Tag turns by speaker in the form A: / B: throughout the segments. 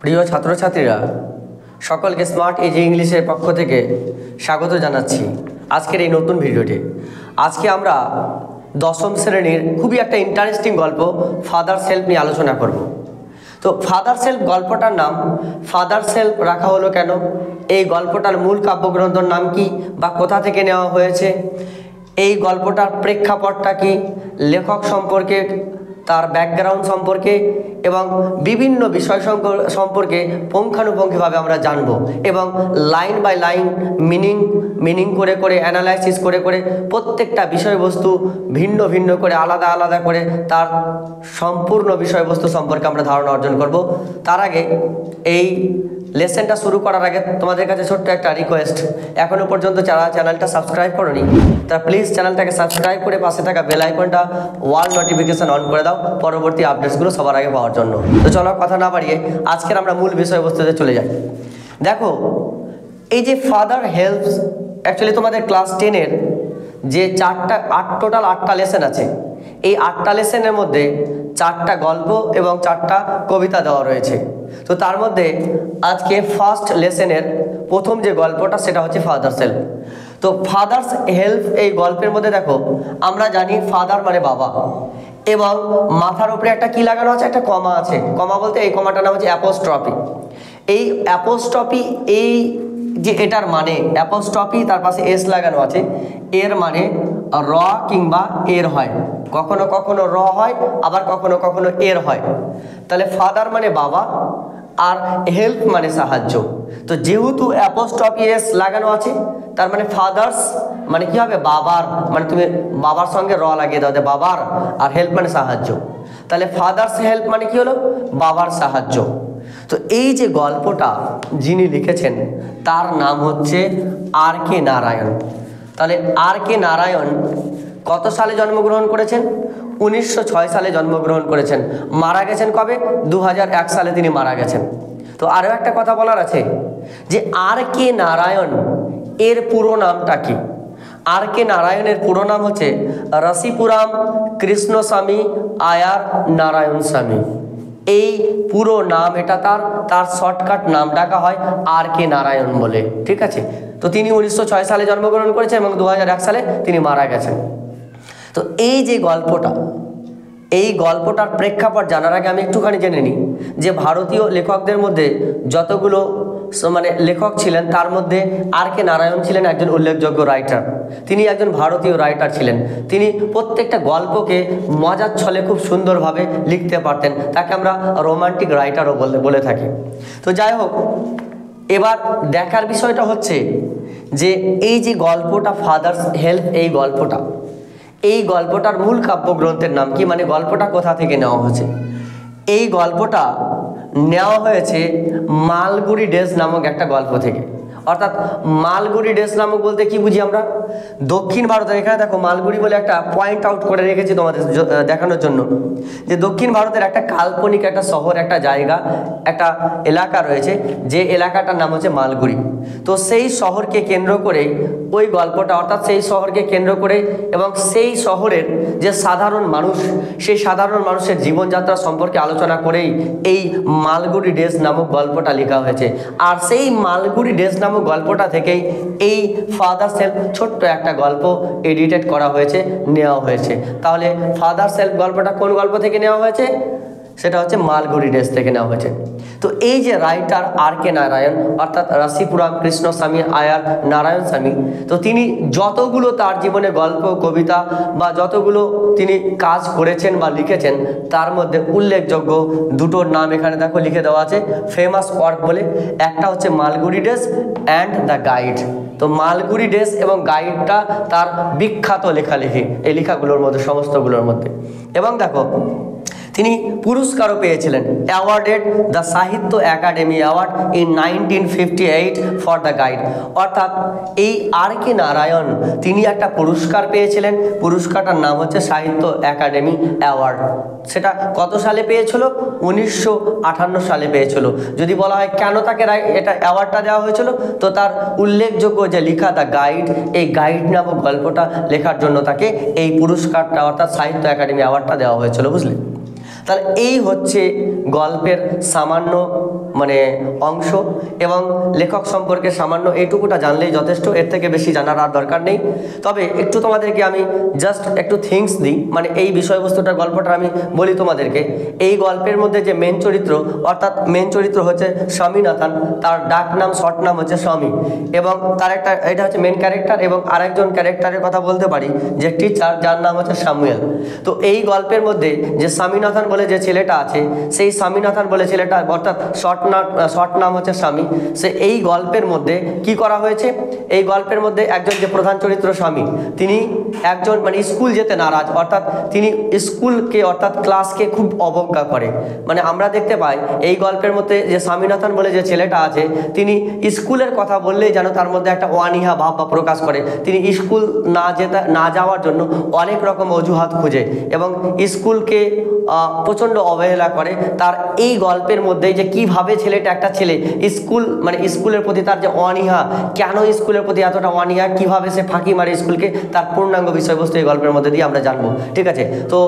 A: প্রিয় ছাত্রছাত্রীরা, সকলকে স্মার্ট ইজি ইংলিশের পক্ষ থেকে স্বাগত জানাচ্ছি আজকের এই নতুন ভিডিওটি। আজকে আমরা দশম শ্রেণীর খুবই একটা ইন্টারেস্টিং গল্প ফাদার সেলফ নিয়ে আলোচনা করব। তো ফাদার সেলফ গল্পটার নাম ফাদার সেলফ রাখা হলো কেন, এই গল্পটার মূল কাব্যগ্রন্থর নাম কি বা কোথা থেকে নেওয়া হয়েছে, এই গল্পটার প্রেক্ষাপটটা কি, লেখক সম্পর্কে, তার ব্যাকগ্রাউন্ড সম্পর্কে এবং বিভিন্ন বিষয় সম্পর্কে পুঙ্খানুপুঙ্খভাবে আমরা জানব এবং লাইন বাই লাইন মিনিং করে করে অ্যানালাইসিস করে করে প্রত্যেকটা বিষয়বস্তু ভিন্ন ভিন্ন করে আলাদা আলাদা করে তার সম্পূর্ণ বিষয়বস্তু সম্পর্কে আমরা ধারণা অর্জন করব। তার আগে এই লেসনটা শুরু করার আগে তোমাদের কাছে ছোট্ট একটা রিকোয়েস্ট, এখনও পর্যন্ত যারা চ্যানেলটা সাবস্ক্রাইব করোনি তারা প্লিজ চ্যানেলটাকে সাবস্ক্রাইব করে পাশে থাকা বেল আইকনটা ওয়াল নোটিফিকেশন অন করে দাও পরবর্তী আপডেটসগুলো সবার আগে পাওয়ার জন্য। তো চলো কথা না বাড়িয়ে আজকের আমরা মূল বিষয়বস্তুতে চলে যাই। দেখো, এই যে ফাদার হেল্পস, অ্যাকচুয়ালি তোমাদের ক্লাস 10-এর যে টোটাল 8টা লেসন আছে, এই 8টা লেসনের মধ্যে 4টা গল্প এবং 4টা কবিতা দেওয়া রয়েছে। তো তার মধ্যে আজকে ফার্স্ট লেসনের প্রথম যে গল্পটা সেটা হচ্ছে ফাদার সেলফ। তো ফাদার্স হেল্প এই গল্পের মধ্যে দেখো, আমরা জানি ফাদার মানে বাবা, এবং মাথার উপরে একটা কি লাগানো আছে, একটা কমা আছে। কমা বলতে এই কমাটার নাম হচ্ছে অ্যাপোস্ট্রফি। এই অ্যাপোস্ট্রফি, এই যে এটার মানে অ্যাপোস্ট্রফি, তার পাশে এস লাগানো আছে, এর মানে র কিংবা এর হয়, কখনো কখনো র হয়, আবার কখনো কখনো এর হয়। তাহলে ফাদার মানে বাবা আর হেল্প মানে সাহায্য। তো যেহেতু অ্যাপোস্ট্রফি এস লাগানো আছে, তার মানে ফাদার্স মানে কি হবে, বাবার, মানে তুমি বাবার সঙ্গে র লাগিয়ে দাও, বাবার, আর হেল্প মানে সাহায্য। তাহলে ফাদার্স হেল্প মানে কি হলো, বাবার সাহায্য। তো এই যে গল্পটা যিনি লিখেছেন তার নাম হচ্ছে আর.কে. নারায়ণ। তাহলে আর.কে. নারায়ণ কত সালে জন্মগ্রহণ করেছেন? 1906 সালে জন্মগ্রহণ করেছেন। মারা গেছেন কবে? 2001 সালে তিনি মারা গেছেন। তো আরও একটা কথা বলার আছে যে আর.কে. নারায়ণ এর পুরো নামটা কি? আর.কে. নারায়ণের পুরো নাম হচ্ছে রাসিপুরাম কৃষ্ণস্বামী আয়ার নারায়ণ স্বামী। এই পুরো নাম, এটা তার শর্টকাট নাম ডাকা হয় আর.কে. নারায়ণ বলে, ঠিক আছে? তো তিনি 1906 সালে জন্মগ্রহণ করেছেন এবং 2001 সালে তিনি মারা গেছেন। তো এই যে গল্পটা, এই গল্পটার প্রেক্ষাপট জানার আগে আমি একটুখানি জেনে নিই যে ভারতীয় লেখকদের মধ্যে যতগুলো মানে লেখক ছিলেন তার মধ্যে আর.কে. নারায়ণ ছিলেন একজন উল্লেখযোগ্য রাইটার। তিনি একজন ভারতীয় রাইটার ছিলেন। তিনি প্রত্যেকটা গল্পকে মজার ছলে খুব সুন্দরভাবে লিখতে পারতেন। তাকে আমরা রোমান্টিক রাইটারও বলে থাকি। তো যাই হোক, এবার দেখার বিষয়টা হচ্ছে যে এই যে গল্পটা ফাদার্স হেল্প, এই গল্পটার মূল কাব্যগ্রন্থের নাম কি, মানে গল্পটা কোথা থেকে নেওয়া হয়েছে? এই গল্পটা নেওয়া হয়েছে মালগুড়ি ডেজ নামক একটা গল্প থেকে। অর্থাৎ মালগুড়ি ডেজ নামক বলতে কি বুঝি আমরা? দক্ষিণ ভারতের, এখানে দেখো মালগুড়ি বলে একটা পয়েন্ট আউট করে রেখেছি তোমাদের দেখানোর জন্য, যে দক্ষিণ ভারতের একটা কাল্পনিক একটা শহর, একটা জায়গা, একটা এলাকা রয়েছে, যে এলাকাটার নাম হচ্ছে মালগুড়ি। তো সেই শহরকে কেন্দ্র করেই ওই গল্পটা, অর্থাৎ সেই শহরকে কেন্দ্র করে এবং সেই শহরের যে সাধারণ মানুষ, সেই সাধারণ মানুষের জীবনযাত্রা সম্পর্কে আলোচনা করেই এই মালগুড়ি ডেজ নামক গল্পটা লেখা হয়েছে। আর সেই মালগুড়ি ডেজ নামক গল্পটা থেকেই এই ফাদার সেলফ ছোট্ট একটা গল্প এডিটেড করা হয়েছে, নেওয়া হয়েছে। তাহলে ফাদার সেলফ গল্পটা কোন গল্প থেকে নেওয়া হয়েছে? সেটা হচ্ছে মালগুড়ি ডেজ থেকে নেওয়া হয়েছে। তো এই যে রাইটার আর.কে. নারায়ণ, অর্থাৎ রাসিপুরাম কৃষ্ণস্বামী আয়ার নারায়ণ স্বামী, তো তিনি যতগুলো তার জীবনে গল্প, কবিতা বা যতগুলো তিনি কাজ করেছেন বা লিখেছেন, তার মধ্যে উল্লেখযোগ্য দুটোর নাম এখানে দেখো লিখে দেওয়া আছে, ফেমাস ওয়ার্ক বলে। একটা হচ্ছে Malgudi days and the guide. তো মালগুড়ি ডেজ এবং গাইডটা তার বিখ্যাত লেখালেখি, এই লেখাগুলোর মধ্যে, সমস্তগুলোর মধ্যে। এবং দেখো, তিনি পুরস্কারও পেয়েছিলেন, অ্যাওয়ার্ডেড দ্য সাহিত্য academy award in 1958 for the guide. অর্থাৎ এই আর.কে. নারায়ণ তিনি একটা পুরস্কার পেয়েছিলেন, পুরস্কারটার নাম হচ্ছে সাহিত্য একাডেমি অ্যাওয়ার্ড। সেটা কত সালে পেয়েছিল? 1958 সালে পেয়েছিল। যদি বলা হয় কেন তাকে এটা অ্যাওয়ার্ডটা দেওয়া হয়েছিল, তো তার উল্লেখযোগ্য যে লেখা দ্য গাইড, এই গাইড নামক গল্পটা লেখার জন্য তাকে এই পুরস্কারটা, অর্থাৎ সাহিত্য একাডেমি অ্যাওয়ার্ডটা দেওয়া হয়েছিল, বুঝলে? তাহলে এই হচ্ছে গল্পের সামান্য মানে অংশ এবং লেখক সম্পর্কে সামান্য এইটুকুটা জানলেই যথেষ্ট, এর থেকে বেশি জানার আর দরকার নেই। তবে একটু তোমাদেরকে আমি জাস্ট একটু থিংস দিই, মানে এই বিষয়বস্তুটার গল্পটা আমি বলি তোমাদেরকে। এই গল্পের মধ্যে যে মেন চরিত্র, অর্থাৎ মেন চরিত্র হচ্ছে স্বামীনাথন, তার ডাক নাম শর্ট নাম হচ্ছে স্বামী, এবং তার একটা এটা হচ্ছে মেন ক্যারেক্টার। এবং আরেকজন ক্যারেক্টারের কথা বলতে পারি যে টিচার, যার নাম হচ্ছে স্যামুয়েল। তো এই গল্পের মধ্যে যে স্বামীনাথন বলে যে ছেলেটা আছে, সেই স্বামীনাথন বলে ছেলেটা অর্থাৎ শর্ট নাম হচ্ছে স্বামী, সে এই গল্পের মধ্যে কি করা হয়েছে, এই গল্পের মধ্যে একজন যে প্রধান চরিত্র স্বামী, তিনি একজন মানে স্কুল যেতে নারাজ, অর্থাৎ তিনি স্কুলকে অর্থাৎ ক্লাসকে খুব অবজ্ঞা করে। মানে আমরা দেখতে পাই এই গল্পের মধ্যে যে স্বামীনাথন বলে যে ছেলেটা আছে, তিনি স্কুলের কথা বললেই যেন তার মধ্যে একটা অনীহা ভাব বা প্রকাশ করে। তিনি স্কুল না যাওয়ার জন্য অনেক রকম অজুহাত খুঁজে এবং স্কুলকে প্রচণ্ড অবহেলা করে। তার এই গল্পের মধ্যে যে কিভাবে ছেলেটা, একটা ছেলে স্কুল মানে স্কুলের প্রতি তার যে অনীহা, কেন স্কুলের প্রতি এতটা অনীহা, কিভাবে সে ফাঁকি মারে স্কুলকে, তার পূর্ণাঙ্গ বিষয়বস্তু এই গল্পের মধ্যে দিয়ে আমরা জানবো। ঠিক আছে, তো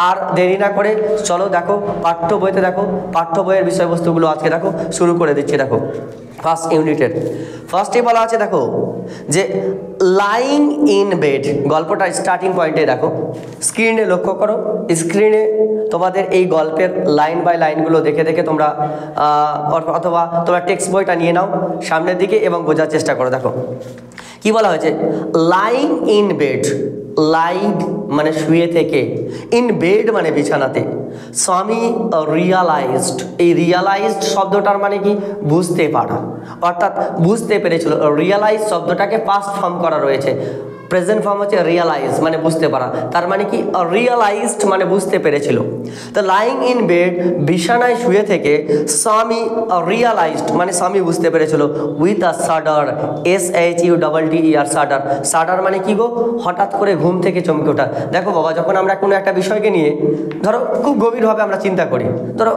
A: আর দেরি না করে চলো দেখো পাঠ্য বইতে, দেখো পাঠ্য বইয়ের বিষয়বস্তুগুলো আজকে দেখো শুরু করে দিচ্ছি। দেখো ফার্স্ট ইউনিটের ফার্স্টে বলা আছে, দেখো যে লাইং ইন বেড, গল্পটা স্টার্টিং পয়েন্টে দেখো, স্ক্রিনে লক্ষ্য করো, স্ক্রিনে তোমাদের এই গল্পের লাইন বাই লাইনগুলো দেখে দেখে তোমরা অথবা তোমরা টেক্সট বইটা নিয়ে নাও সামনের দিকে এবং বোঝার চেষ্টা করো। দেখো কি বলা হয়েছে, লাইং ইন বেড, লাইং মানে শুয়ে থেকে, ইন বেড মানে বিছানাতে, স্বামী রিয়ালাইজড, এই রিয়ালাইজড শব্দটার মানে কি, বুঝতে পারা, অর্থাৎ বুঝতে পেরেছিল। রিয়ালাইজ শব্দটাকে পাস্ট ফর্ম করা রয়েছে, প্রেজেন্ট ফর্ম হচ্ছে রিয়ালাইজ মানে বুঝতে পারা, তার মানে কি রিয়ালাইজড মানে বুঝতে পেরেছিল। তো লাইং ইন বেড, বিছানায় শুয়ে থেকে, স্বামী রিয়ালাইজড মানে স্বামী বুঝতে পেরেছিল, উইথ আ সাডার, SHUDDER, সাডার। সাডার মানে কি গো, হঠাৎ করে ঘুম থেকে চমকে ওঠা। দেখো বাবা, যখন আমরা কোনো একটা বিষয়কে নিয়ে ধরো খুব গভীরভাবে আমরা চিন্তা করি, ধরো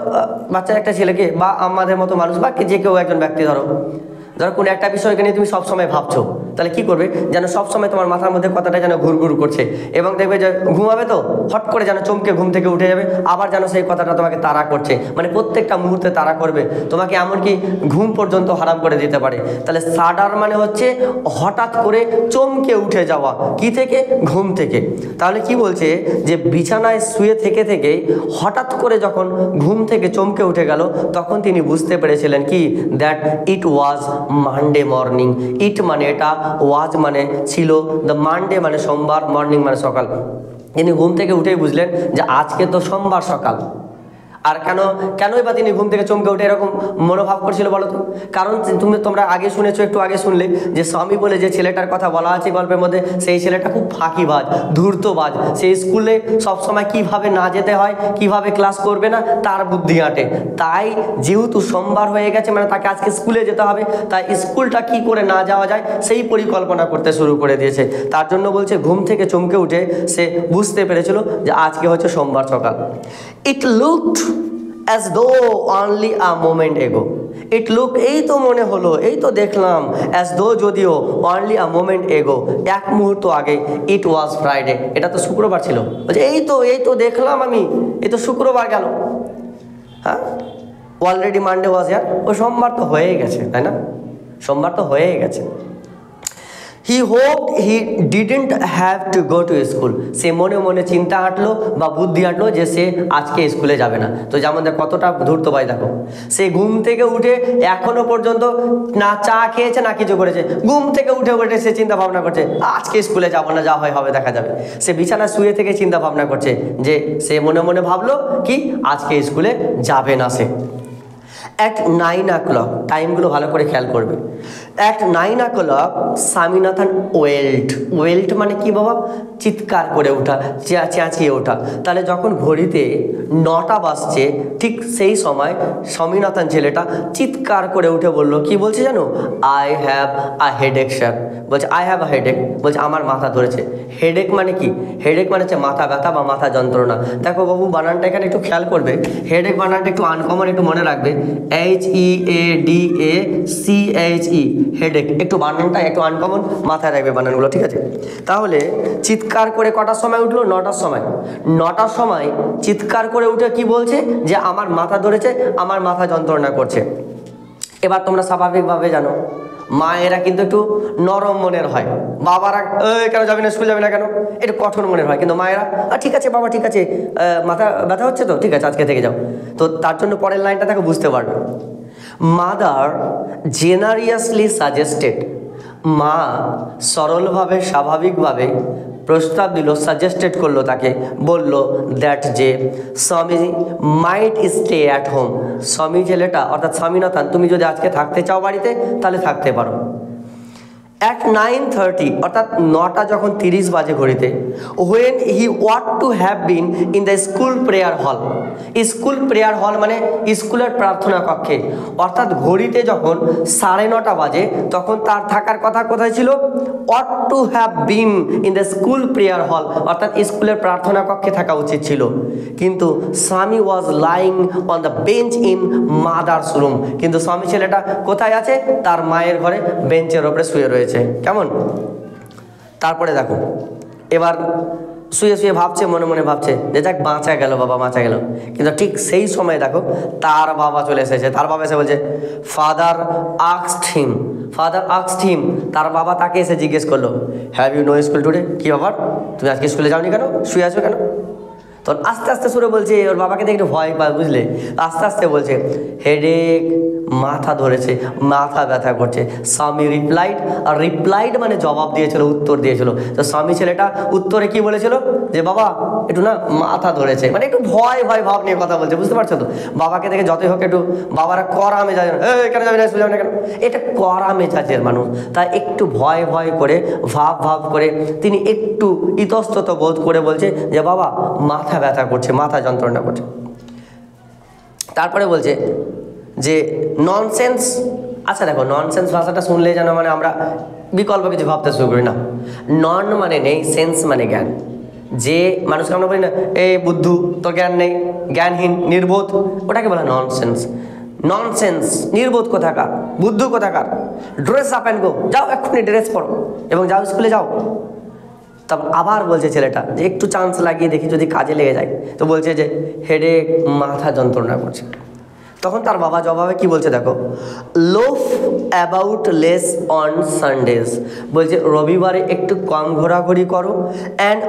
A: বাচ্চা একটা ছেলেকে বা আমাদের মতো মানুষ বা যে কেউ একজন ব্যক্তি, ধরো কোনো একটা বিষয়কে নিয়ে তুমি সবসময় ভাবছো, তাহলে কি করবে, যেন সবসময় তোমার মাথার মধ্যে কথাটা যেন ঘুরঘুর করছে এবং দেখবে যে ঘুমাবে তো হট করে যেন চমকে ঘুম থেকে উঠে যাবে, আবার যেন সেই কথাটা তোমাকে তাড়া করছে, মানে প্রত্যেকটা মুহূর্তে তাড়া করবে তোমাকে, এমনকি ঘুম পর্যন্ত হারাম করে দিতে পারে। তাহলে সাডার মানে হচ্ছে হঠাৎ করে চমকে উঠে যাওয়া, কি থেকে, ঘুম থেকে। তাহলে কি বলছে যে বিছানায় শুয়ে থেকে থেকে হঠাৎ করে যখন ঘুম থেকে চমকে উঠে গেল, তখন তিনি বুঝতে পেরেছিলেন কি, that it was Monday morning. It মানে এটা, ওয়াজ মানে ছিল, দ্য মানডে মানে সোমবার, মর্নিং মানে সকাল। তিনি ঘুম থেকে উঠেই বুঝলেন যে আজকে তো সোমবার সকাল। আর কেনই বা তিনি ঘুম থেকে চমকে উঠে এরকম মনোভাব করছিল বলো তো? কারণ তোমরা আগে শুনেছো, একটু আগে শুনলে যে স্বামী বলে যে ছেলেটার কথা বলা আছে গল্পের মধ্যে, সেই ছেলেটা খুব ফাঁকিবাজ, ধূর্তবাজ। সেই স্কুলে সবসময় কিভাবে না যেতে হয়, কিভাবে ক্লাস করবে না, তার বুদ্ধি আঁটে। তাই যেহেতু সোমবার হয়ে গেছে, মানে তাকে আজকে স্কুলে যেতে হবে, তাই স্কুলটা কি করে না যাওয়া যায় সেই পরিকল্পনা করতে শুরু করে দিয়েছে। তার জন্য বলছে ঘুম থেকে চমকে উঠে সে বুঝতে পেরেছিল যে আজকে হচ্ছে সোমবার সকাল। It looked as though only a moment ago, it look, এই তো মনে হলো, এই তো দেখলাম, as though যদিও, only a moment ago এক মুহূর্ত আগে, it was Friday, এটা তো শুক্রবার ছিল। বলছে এই তো দেখলাম আমি, এই তো শুক্রবার গেল, হ্যাঁ, অলরেডি মানডে ওয়াজ হিয়ার, ও সোমবার তো হয়ে গেছে, তাই না, সোমবার তো হয়ে গেছে। He hoped he didn't have to go to school, সে মনে মনে চিন্তা আঁটলো বা বুদ্ধি আঁটলো যে সে আজকে স্কুলে যাবে না। তো যেমন কতটা ধূর্ত ভাই, দেখো সে ঘুম থেকে উঠে এখনো পর্যন্ত না চা খেয়েছে না কিছু করেছে, ঘুম থেকে উঠে সে চিন্তা ভাবনা করছে আজকে স্কুলে যাব না, যা হয় হবে দেখা যাবে। সে বিছানা শুয়ে থেকে চিন্তা ভাবনা করছে যে সে মনে মনে ভাবলো কি আজকে স্কুলে যাবে না সে। অ্যাট 9 o'clock, টাইমগুলো ভালো করে খেয়াল করবে। অ্যাট 9 o'clock স্বামীনাথন ওয়েল্ট মানে কি বাবা, চিৎকার করে ওঠা, চেঁচিয়ে ওঠা। তাহলে যখন ঘড়িতে 9টা বাজছে, ঠিক সেই সময় স্বামীনাথন ছেলেটা চিৎকার করে উঠে বলল, কি বলছে জানো, I have a headache sir. বলছে আই হ্যাভ আ হেডেক, বলছে আমার মাথা ধরেছে। হেডেক মানে কি, হেডেক মানে হচ্ছে মাথা ব্যথা বা মাথা যন্ত্রণা। দেখো বাবু বানানটা এখানে একটু খেয়াল করবে, হেডেক বানানটা একটু আনকমন, একটু মনে রাখবে, HEADACHE, হেডেক, একটু বানানটা একটু আনকমন, মাথায় রাখবে বানানগুলো, ঠিক আছে? তাহলে চিৎকার করে কটার সময় উঠলো? 9টার সময়। 9টার সময় চিৎকার করে উঠে কি বলছে? যে আমার মাথা ধরেছে, আমার মাথা যন্ত্রণা করছে। এবার তোমরা স্বাভাবিকভাবে জানো মায়েরা কিন্তু একটু নরম মনের হয়, বাবারা কেন যাবি না, স্কুল যাবি না কেন, একটু কঠোর মনের হয়। কিন্তু মায়েরা ঠিক আছে বাবা, ঠিক আছে, মাথা ব্যথা হচ্ছে তো, ঠিক আছে আজকে থেকে যাও। তো তার জন্য পরের লাইনটা দেখো, বুঝতে পারবে। মাদার জেনারিয়াসলি সাজেস্টেড, মা সরলভাবে স্বাভাবিকভাবে প্রস্তাব দিল, সাজেস্টেড করলো, তাকে বলল দ্যাট যে স্বামী মাইট স্টে অ্যাট হোম, স্বামী ছেলেটা অর্থাৎ স্বামীনাথন তুমি যদি আজকে থাকতে চাও বাড়িতে তাহলে থাকতে পারো। অ্যাট 9:30 অর্থাৎ 9টা যখন 30 বাজে ঘড়িতে, when he ought to have been in the school prayer hall, school prayer hall মানে স্কুলের প্রার্থনা কক্ষে, অর্থাৎ ঘড়িতে যখন 9:30 বাজে তখন তার থাকার কথা কোথায় ছিল? Ought to have been in the school prayer hall, অর্থাৎ স্কুলের প্রার্থনা কক্ষে থাকা উচিত ছিল। কিন্তু স্বামী was lying on the bench in mother's room, কিন্তু স্বামী ছেলেটা কোথায় আছে? তার মায়ের ঘরে বেঞ্চের ওপরে শুয়ে রয়েছে। কেমন? তারপরে দেখো এবার শুয়ে শুয়ে ভাবছে, মনে মনে ভাবছে যে যাক বাঁচা গেল বাবা, বাঁচা গেল। কিন্তু ঠিক সেই সময় দেখো তার বাবা চলে এসেছে। তার বাবা এসে বলছে ফাদার আস্কড হিম, তার বাবা তাকে এসে জিজ্ঞেস করলো have you no school today, কি ব্যাপার তুমি আজকে স্কুলে যাওনি কেন, শুয়ে আছো কেন? তখন আস্তে আস্তে সুরে বলছে, ওর বাবাকে দেখে একটু ভয় পায়, বুঝলে, আস্তে আস্তে বলছে হেডেক, মাথা ধরেছে, মাথা ব্যথা করছে। স্বামী রিপ্লাইড মানে জবাব দিয়েছিল, উত্তর দিয়েছিল। তো স্বামী ছেলেটা উত্তরে কি বলেছিল? যে বাবা একটু না মাথা ধরেছে, মানে একটু ভয় ভাব নিয়ে কথা বলছে, বুঝতে পারছো তো? বাবাকে দেখে যতই হোক একটু, বাবারা কড়া মেজাজ, কেন যাবি না স্কুলে যাবি না কেন, এটা কড়া মেজাজের মানুষ, তাই একটু ভয় করে ভাব করে তিনি একটু ইতস্তত বোধ করে বলছে যে বাবা মাথা ব্যথা করছে, মাথা যন্ত্রণা করছে। তারপরে বলছে যে ননসেন্স। আচ্ছা দেখো, ননসেন্স ভাষাটা শুনলে যেন মানে আমরা বিকল্প কিছু ভাবতে শুরু করি না। নন মানে নেই, সেন্স মানে জ্ঞান। যে মানুষকে আমরা বলি না এই বুদ্ধু, তোর জ্ঞান নেই, জ্ঞানহীন, নির্বোধ, ওটাকে বলা ননসেন্স। ননসেন্স, নির্বোধ কোথাকার, বুদ্ধু কোথাকার, ড্রেস আপ অ্যান্ড গো, যাও এক্ষুনি ড্রেস পরো এবং যাও স্কুলে যাও। তবে আবার বলছে ছেলেটা যে একটু চান্স লাগিয়ে দেখি যদি কাজে লেগে যায়। তো বলছে যে হেডেক, মাথা যন্ত্রণা করছে। তখন তার বাবা জবাবে কি বলছে দেখো, loaf about less on Sundays, বলছে রবিবারে একটু কম ঘোরাঘুরি করো, and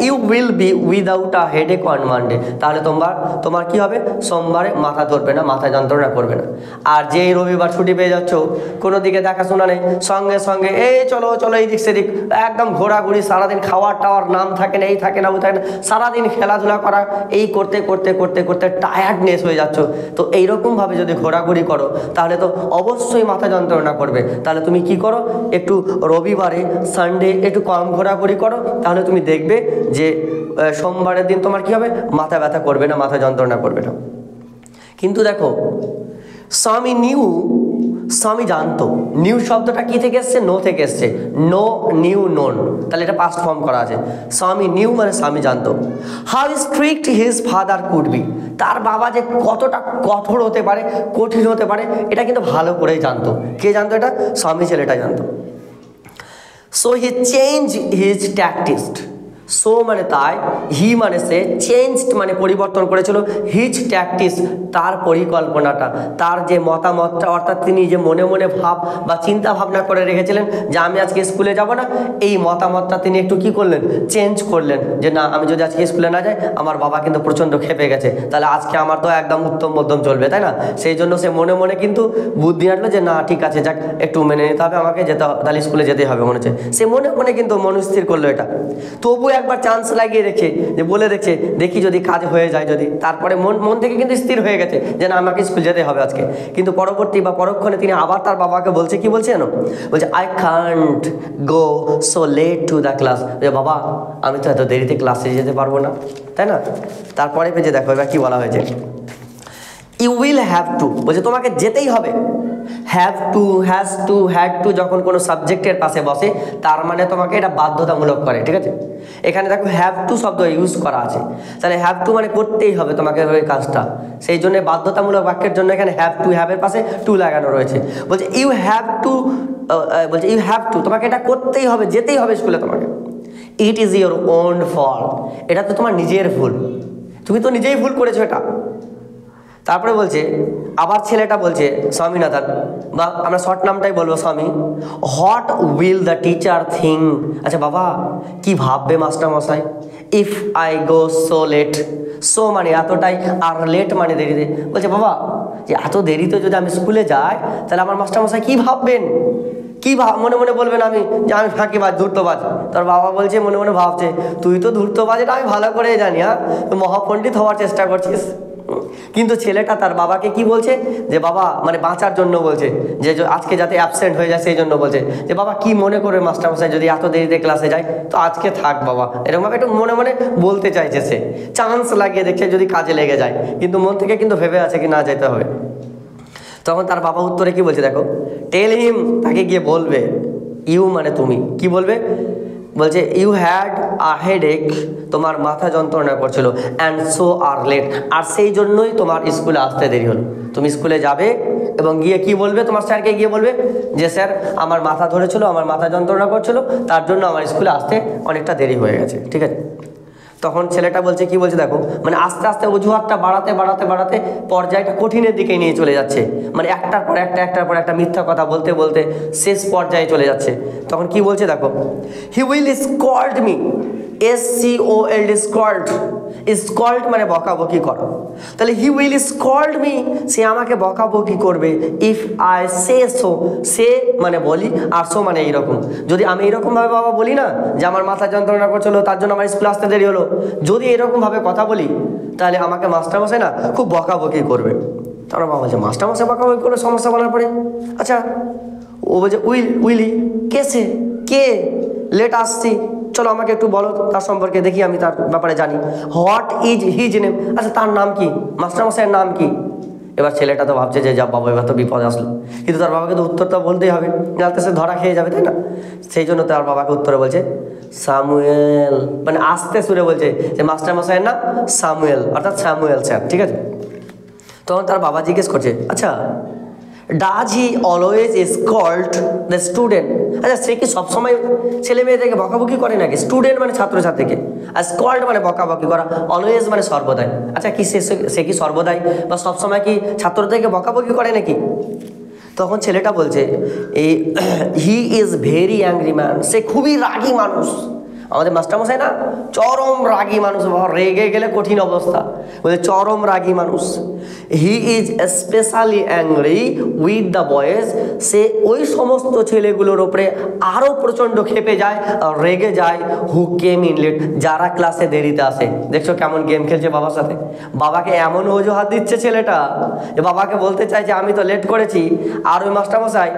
A: you will be without a headache on Monday, তাহলে তোমার কি হবে? সোমবারে মাথা ধরবে না, মাথা যন্ত্রণা করবে না। আর যেই রবিবার ছুটি পেয়ে যাচ্ছ, কোনো দিকে দেখাশোনা নেই, সঙ্গে সঙ্গে এই চলো এই দিক সেদিক, একদম ঘোরাঘুরি, সারাদিন খাওয়ার টাওয়ার নাম থাকে না, এই থাকে না, ওই থাকে না, সারাদিন খেলাধুলা করা, এই করতে করতে করতে করতে টায়ার্ডনেস হয়ে যাচ্ছে। তো এইরকমভাবে যদি ঘোরাঘুরি করো তাহলে তো অবশ্যই মাথা যন্ত্রণা করবে। তাহলে তুমি কি করো, একটু রবিবারে সানডে একটু কম ঘোরাঘুরি করো, তাহলে তুমি দেখবে যে সোমবারের দিন তোমার কি হবে? মাথা ব্যথা করবে না, মাথা যন্ত্রণা করবে না। কিন্তু দেখো স্বামী জানতো, নিউ শব্দটা কি থেকে এসছে? নো থেকে এসছে, নো নিউ নোন, তাহলে এটা পাস্ট ফর্ম করা আছে। স্বামী নিউ মানে স্বামী জানতো। How strict his father could be, তার বাবা যে কতটা কঠোর হতে পারে, কঠিন হতে পারে, এটা কিন্তু ভালো করেই জানতো। কে জানতো এটা? স্বামী ছেলেটা জানতো। So he change his tactics, so মানে তাই, হি মানে সে, চেঞ্জড মানে পরিবর্তন করেছিল, হিজ ট্যাকটিক্স তার পরিকল্পনাটা, তার যে মতামতটা, অর্থাৎ তিনি যে মনে মনে ভাব বা চিন্তা ভাবনা করে রেখেছিলেন যে আমি আজকে স্কুলে যাব না, এই মতামতটা তিনি একটু কি করলেন? চেঞ্জ করলেন। যে না, আমি যদি আজকে স্কুলে না যাই আমার বাবা কিন্তু প্রচণ্ড খেপে গেছে, তাহলে আজকে আমার তো একদম উত্তম মধ্যম চলবে, তাই না? সেই জন্য সে মনে মনে কিন্তু বুদ্ধি আনলো যে না ঠিক আছে, যাক একটু মেনে নিতে হবে, আমাকে যেতে হবে, তাহলে স্কুলে যেতেই হবে মনে হচ্ছে। সে মনে মনে কিন্তু মনস্থির করলো এটা। তবু একবার চান্স লাগিয়ে রেখে যে বলে রেখে দেখি যদি কাজ হয়ে যায়, যদি তারপরে মন থেকে কিন্তু স্থির হয়ে গেছে যে না আমাকে স্কুল যেতে হবে আজকে। কিন্তু পরবর্তী বা পরক্ষণে তিনি আবার তার বাবাকে বলছে, কি বলছে জানো? বলছে I can't go so late to the class, যে বাবা আমি তো এত দেরিতে ক্লাসে যেতে পারবো না, তাই না? তারপরে পেজে দেখো এবার কি বলা হয়েছে, ইউ উইল হ্যাভ টু বলছে তোমাকে যেতেই হবে। Have to, has to, had to যখন কোনো সাবজেক্টের পাশে বসে তার মানে তোমাকে এটা বাধ্যতামূলক করে, ঠিক আছে। এখানে দেখো হ্যাভ টু শব্দ ইউজ করা আছে, তাহলে হ্যাভ টু মানে করতেই হবে তোমাকে ওই কাজটা, সেই জন্য বাধ্যতামূলক বাক্যের জন্য এখানে হ্যাভ টু, হ্যাভের পাশে টু লাগানো রয়েছে। বলছে ইউ হ্যাভ টু, বলছে ইউ হ্যাভ টু তোমাকে এটা করতেই হবে, যেতেই হবে স্কুলে তোমাকে। It is your own fault, এটা তো তোমার নিজের ভুল, তুমি তো নিজেই ভুল করেছো এটা। তারপরে বলছে আবার ছেলেটা বলছে স্বামীনাথন, বা আমরা শর্ট নামটাই বলবো স্বামী, what will the teacher think, আচ্ছা বাবা কি ভাববে মাস্টারমশাই, if I go so late, so মানে এতটাই, আর লেট মানে দেরিতে। বলছে বাবা যে এত দেরিতে যদি আমি স্কুলে যাই তাহলে আমার মাস্টারমশাই কি ভাববেন, কি মনে মনে বলবেন আমি যে আমি ফাঁকিবাজ, ধূর্তবাজ। তার বাবা বলছে মনে মনে ভাবছে তুই তো ধূর্তবাজ, এটা আমি ভালো করে জানি, হ্যাঁ মহাপণ্ডিত হওয়ার চেষ্টা করছিস। কিন্তু ছেলেটা তার বাবাকে কি বলছে যে বাবা মানে বাঁচার জন্য বলছে যে আজকে যাতে অ্যাবসেন্ট হয়ে যায় সেই জন্য বলছে যে বাবা কি মনে করে মাস্টারমশাই যদি এত দেরিতে ক্লাসে যায় তো আজকে থাক বাবা, এরকমভাবে একটু মনে মনে বলতে চাইছে, সে চান্স লাগিয়ে দেখছে যদি কাজে লেগে যায়, কিন্তু মন থেকে কিন্তু ভেবে আছে কি না যেতে হবে। তখন তার বাবা উত্তরে কি বলছে দেখো, টেল হিম, তাকে গিয়ে বলবে, ইউ মানে তুমি, কি বলবে বলছে ইউ হ্যাড আ হেডেক, তোমার মাথা যন্ত্রণা করছিল, অ্যান্ড সো আর লেট, আর সেই জন্যই তোমার স্কুলে আসতে দেরি হলো। তুমি স্কুলে যাবে এবং গিয়ে কি বলবে, তোমার স্যারকে গিয়ে বলবে যে স্যার আমার মাথা ধরেছিল, আমার মাথা যন্ত্রণা করছিল, তার জন্য আমার স্কুলে আসতে অনেকটা দেরি হয়ে গেছে, ঠিক আছে। তখন ছেলেটা বলছে কি বলছে দেখো, মানে আস্তে আস্তে অজুহাতটা বাড়াতে বাড়াতে বাড়াতে পর্যায়টা কঠিনের দিকে নিয়ে চলে যাচ্ছে, মানে একটার পর একটা মিথ্যা কথা বলতে বলতে শেষ পর্যায়ে চলে যাচ্ছে। তখন কি বলছে দেখো, he will scold me, SCOLD, scold, scold মানে বকাবকি করা, তাহলে হি উইল স্কল্ড মি, সে আমাকে বকাবকি করবে, ইফ আই সে সো, সে মানে বলি, আর সো মানে এইরকম, যদি আমি এরকমভাবে বাবা বলি না যে আমার মাথা যন্ত্রণা করছিল তার জন্য আমার স্কুলে আসতে দেরি হলো, যদি এরকমভাবে কথা বলি তাহলে আমাকে মাস্টারমশাই না খুব বকাবকি করবে। তারপর বাবা বলছে মাস্টারমশাই বকাবকি করে সমস্যা বলার পরে, আচ্ছা ও বলছে উইলি কেসে, কে লেট আসছি, চলো আমাকে একটু বলো তার সম্পর্কে, দেখি আমি তার ব্যাপারে জানি। হোয়াট ইজ হিজ নেম, আচ্ছা তার নাম কি, মাস্টারমশাইয়ের নাম কি। এবার ছেলেটা তো ভাবছে যে যা বাবা এবার তো বিপদ আসলো, কিন্তু তার বাবাকে তো উত্তরটা বলতেই হবে, নাহলে সে ধরা খেয়ে যাবে, তাই না। সেই জন্য তার বাবাকে উত্তরে বলছে সামুয়েল, মানে আস্তে সুরে বলছে যে মাস্টারমশাইয়ের নাম সামুয়েল, অর্থাৎ স্যামুয়েল স্যার, ঠিক আছে। তখন তার বাবা জিজ্ঞেস করছে আচ্ছা does he always scold the student, আচ্ছা সে কি সবসময় ছেলে মেয়েদেরকে বকাবকি করে নাকি, স্টুডেন্ট মানে ছাত্রছাত্রীকে, আর স্কল্ড মানে বকাবকি করা, অলওয়েজ মানে সর্বদাই, আচ্ছা কি সে কি সর্বদাই বা সবসময় কি ছাত্রদেরকে বকাবকি করে নাকি। তখন ছেলেটা বলছে এই he is very angry man, সে খুবই রাগী মানুষ। আমাদের মাস্টারমশাই না চরম রাগী মানুষ, রেগে গেলে কঠিন অবস্থা, বলে চরম রাগী মানুষ। He is specially angry with the boys, সে ওই সমস্ত ছেলেগুলোর ওপরে আরও প্রচণ্ড ক্ষেপে যায়, রেগে যায়, হু কেম ইন লেট, যারা ক্লাসে দেরিতে আসে। দেখছো কেমন গেম খেলছে বাবার সাথে, বাবাকে এমন অজুহাত দিচ্ছে ছেলেটা যে বাবাকে বলতে চাইছে আমি তো লেট করেছি, আর ওই মাস্টারমশাই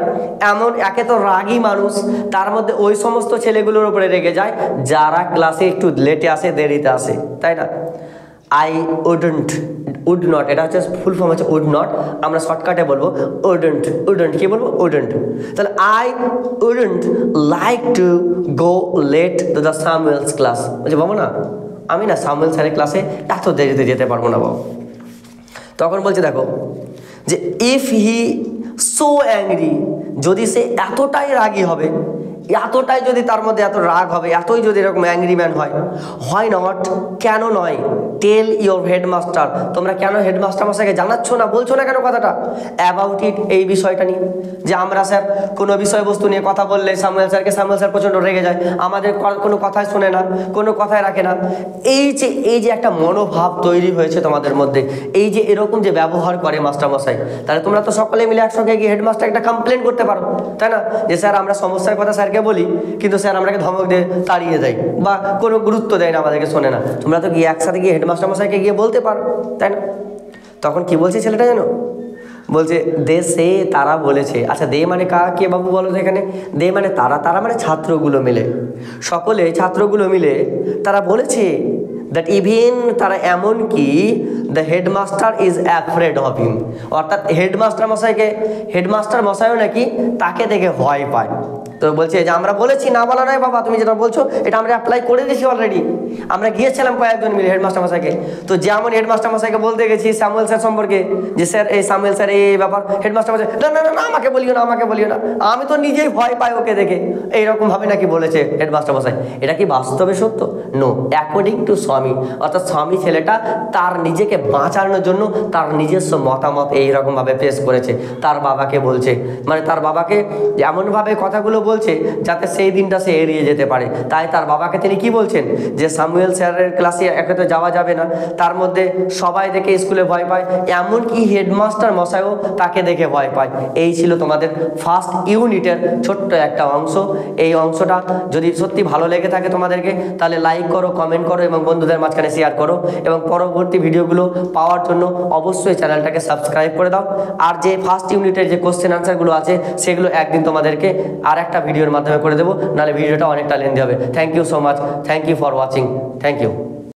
A: এমন একে তো রাগী মানুষ, তার মধ্যে ওই সমস্ত ছেলেগুলোর উপরে রেগে যায় যারা ক্লাসে একটু লেটে আসে, দেরিতে আসে, তাই না। আই উড নট, এটা হচ্ছে ফুল ফর্ম হচ্ছে উড নট, আমরা শর্টকাটে বলবো উডন্ট, কি বলবো উডন্ট, তাহলে I wouldn't like to go late to the Samuel's class, বলছে বাবা না আমি না সামুয়েল স্যারের ক্লাসে এত দেরিতে যেতে পারবো না বাবা। তখন বলছে দেখো যে ইফ হি সো অ্যাংরি, যদি সে এতটাই রাগী হবে, এতটাই যদি তার মধ্যে এত রাগ হবে, এতই যদি এরকম অ্যাংরি ম্যান হয়, হোয়াই নট, কেন নয়, টেল ইউর হেডমাস্টার, তোমরা কেন হেডমাস্টার মশাইকে জানাচ্ছ না, বলছো না কেন কথাটা, অ্যাবাউট ইট, এই বিষয়টা নিয়ে, যে আমরা স্যার কোনো বিষয়বস্তু নিয়ে কথা বললে সামুয়েল স্যার প্রচণ্ড রেগে যায়, আমাদের কোনো কথাই শোনে না, কোনো কথাই রাখে না। এই যে একটা মনোভাব তৈরি হয়েছে তোমাদের মধ্যে, এই যে এরকম যে ব্যবহার করে মাস্টারমশাই, তাহলে তোমরা তো সকলে মিলে একসঙ্গে গিয়ে হেডমাস্টার একটা কমপ্লেন করতে পারো, তাই না, যে স্যার আমরা সমস্যার কথা স্যারকে বলি কিন্তু স্যার আমরাকে ধমক দিয়ে তাড়িয়ে দেয় বা কোনো গুরুত্ব দেয় না, আমাদেরকে শোনে না, তোমরা তো গিয়ে একসাথে গিয়ে হেডমাস্টার মশাইকে গিয়ে বলতে পারো, তাই না। তখন কি বলছে ছেলেটা জানো, বলছে দে সে, তারা বলেছে, আচ্ছা দে মানে কে বাবু বলো তো এখানে, দে মানে তারা মানে ছাত্রগুলো মিলে, সকলে ছাত্রগুলো মিলে তারা বলেছে দ্যাট ইভেন তারা এমন কি the headmaster is afraid of him, অর্থাৎ হেডমাস্টার মশাইও নাকি তাকে দেখে ভয় পায়। তো বলছে যে আমরা বলেছি, না বলা নয় বাবা, তুমি যেটা বলছো এটা আমরা অ্যাপ্লাই করে দিয়েছি অলরেডি, আমরা গিয়েছিলাম কয়েকজন মিলে হেডমাস্টার মশাইকে। তো যেমন হেডমাস্টার মশাইকে বলতে গেছি স্যামুয়েল স্যার সম্পর্কে, যে স্যার এই স্যামুয়েল স্যার এই ব্যাপার, হেডমাস্টার মশাই না না না আমাকে বলিও না, আমাকে বলিও না, আমি তো নিজেই ভয় পাই ওকে দেখে, এইরকম ভাবে নাকি বলেছে হেডমাস্টার মশাই। এটা কি বাস্তবে সত্য? নো, অ্যাকর্ডিং টু স্বামী, অর্থাৎ স্বামী ছেলেটা তার নিজেকে বাঁচানোর জন্য তার নিজস্ব মতামত এইরকমভাবে পেশ করেছে, তার বাবাকে বলছে, মানে তার বাবাকে এমনভাবে কথাগুলো বলছে যাতে সেই দিনটা সে এড়িয়ে যেতে পারে। তাই তার বাবাকে তিনি কি বলছেন, যে স্যামুয়েল স্যারের ক্লাসে একে তো যাওয়া যাবে না, তার মধ্যে সবাই দেখে স্কুলে ভয় পায়, এমনকি হেডমাস্টার মশাইও তাকে দেখে ভয় পায়। এই ছিল তোমাদের ফার্স্ট ইউনিটের ছোট্ট একটা অংশ। এই অংশটা যদি সত্যি ভালো লেগে থাকে তোমাদেরকে, তাহলে লাইক করো, কমেন্ট করো এবং বন্ধুদের মাঝখানে শেয়ার করো, এবং পরবর্তী ভিডিওগুলো পাওয়ার জন্য অবশ্যই চ্যানেলটাকে সাবস্ক্রাইব করে দাও। আর যে ফার্স্ট ইউনিটের যে কোশ্চেন আনসারগুলো আছে সেগুলো একদিন তোমাদেরকে আর একটা ভিডিওর মাধ্যমে করে দেবো, নাহলে ভিডিওটা অনেকটা লেন্দি হবে। Thank you so much, thank you for watching, thank you.